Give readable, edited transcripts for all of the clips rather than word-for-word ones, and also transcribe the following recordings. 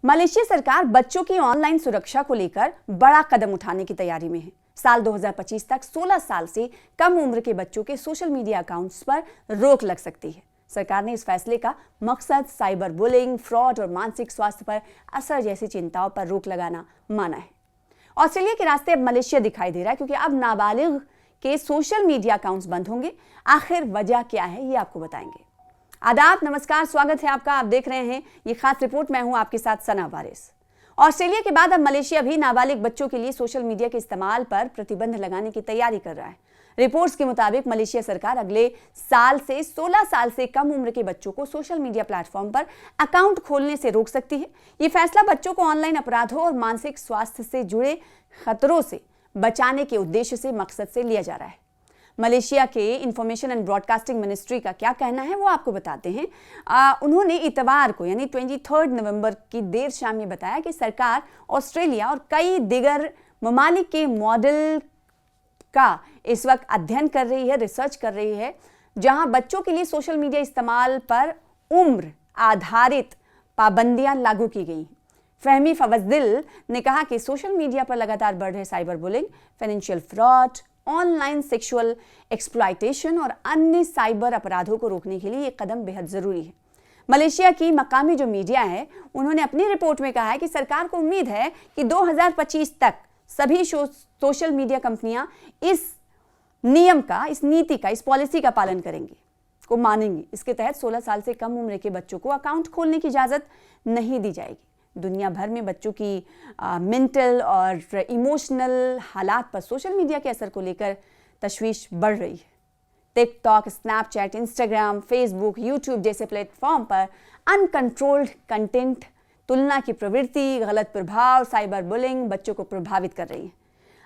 Malaysia सरकार बच्चों की ऑनलाइन सुरक्षा को लेकर बड़ा कदम उठाने की तैयारी में है। साल 2025 तक 16 साल से कम उम्र के बच्चों के सोशल मीडिया अकाउंट्स पर रोक लग सकती है। सरकार ने इस फैसले का मकसद साइबर बुलिंग, फ्रॉड और मानसिक स्वास्थ्य पर असर जैसी चिंताओं पर रोक लगाना माना है। ऑस्ट्रेलिया के रास्ते अब मलेशिया दिखाई दे रहा है, क्योंकि अब नाबालिग के सोशल मीडिया अकाउंट्स बंद होंगे। आखिर वजह क्या है, ये आपको बताएंगे। आदाब, नमस्कार, स्वागत है आपका। आप देख रहे हैं ये खास रिपोर्ट। मैं हूं आपके साथ सना वारिस। ऑस्ट्रेलिया के बाद अब मलेशिया भी नाबालिग बच्चों के लिए सोशल मीडिया के इस्तेमाल पर प्रतिबंध लगाने की तैयारी कर रहा है। रिपोर्ट्स के मुताबिक मलेशिया सरकार अगले साल से 16 साल से कम उम्र के बच्चों को सोशल मीडिया प्लेटफॉर्म पर अकाउंट खोलने से रोक सकती है। ये फैसला बच्चों को ऑनलाइन अपराधों और मानसिक स्वास्थ्य से जुड़े खतरों से बचाने के उद्देश्य से मकसद से लिया जा रहा है। मलेशिया के इंफॉर्मेशन एंड ब्रॉडकास्टिंग मिनिस्ट्री का क्या कहना है वो आपको बताते हैं। उन्होंने इतवार को यानी 23 नवंबर की देर शाम में बताया कि सरकार ऑस्ट्रेलिया और कई दिगर ममालिक के मॉडल का इस वक्त अध्ययन कर रही है, रिसर्च कर रही है, जहां बच्चों के लिए सोशल मीडिया इस्तेमाल पर उम्र आधारित पाबंदियां लागू की गई। फहमी फवजदिल ने कहा कि सोशल मीडिया पर लगातार बढ़ रहे cyber bullying, financial fraud, online sexual exploitation और अन्य साइबर अपराधों को रोकने के लिए ये कदम बेहद जरूरी है। मलेशिया की मकामी जो मीडिया है, उन्होंने अपनी रिपोर्ट में कहा है कि सरकार को उम्मीद है कि 2025 तक सभी सोशल मीडिया कंपनियां इस नियम का, इस नीति का, इस पॉलिसी का पालन करेंगी, को मानेंगी। इसके तहत 16 साल से कम उम्र के बच्चों को अकाउंट खोलने की इजाजत नहीं दी जाएगी। दुनिया भर में बच्चों की मेंटल और इमोशनल हालात पर सोशल मीडिया के असर को लेकर तशवीश बढ़ रही है। TikTok, Snapchat, Instagram, Facebook, YouTube जैसे प्लेटफॉर्म पर अनकंट्रोल्ड कंटेंट, तुलना की प्रवृत्ति, गलत प्रभाव, साइबर बुलिंग बच्चों को प्रभावित कर रही है।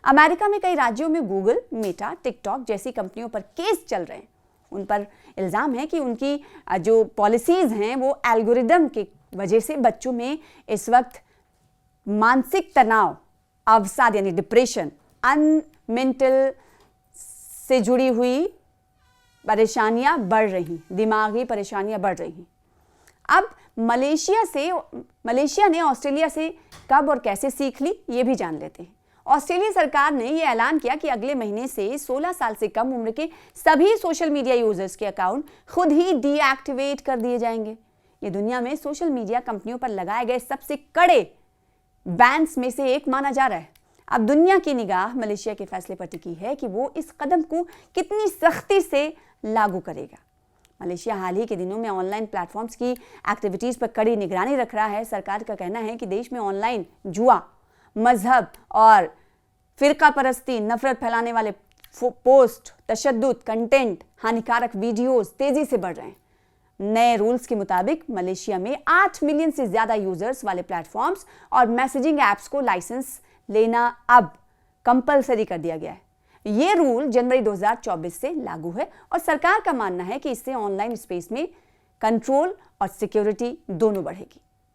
अमेरिका में कई राज्यों में गूगल, मेटा, टिकटॉक जैसी कंपनियों पर केस चल रहे हैं। उन पर इल्जाम है कि उनकी जो पॉलिसीज हैं वो एल्गोरिदम के वजह से बच्चों में इस वक्त मानसिक तनाव, अवसाद यानी डिप्रेशन, मेंटल से जुड़ी हुई परेशानियां बढ़ रही, दिमागी परेशानियां बढ़ रही। अब मलेशिया ने ऑस्ट्रेलिया से कब और कैसे सीख ली, ये भी जान लेते हैं। ऑस्ट्रेलिया सरकार ने यह ऐलान किया कि अगले महीने से 16 साल से कम उम्र के सभी सोशल मीडिया यूजर्स के अकाउंट खुद ही डीएक्टिवेट कर दिए जाएंगे। ये दुनिया में सोशल मीडिया कंपनियों पर लगाए गए सबसे कड़े बैन्स में से एक माना जा रहा है। अब दुनिया की निगाह मलेशिया के फैसले पर टिकी है कि वो इस कदम को कितनी सख्ती से लागू करेगा। मलेशिया हाल ही के दिनों में ऑनलाइन प्लेटफॉर्म्स की एक्टिविटीज पर कड़ी निगरानी रख रहा है। सरकार का कहना है कि देश में ऑनलाइन जुआ, मजहब और फिरका परस्ती, नफरत फैलाने वाले पोस्ट, तशद्दुद कंटेंट, हानिकारक वीडियोस तेजी से बढ़ रहे हैं। नए रूल्स के मुताबिक मलेशिया में 8 मिलियन से ज्यादा यूजर्स वाले प्लेटफॉर्म्स और मैसेजिंग ऐप्स को लाइसेंस लेना अब कंपलसरी कर दिया गया है। यह रूल जनवरी 2024 से लागू है और सरकार का मानना है कि इससे ऑनलाइन स्पेस में कंट्रोल और सिक्योरिटी दोनों बढ़ेगी।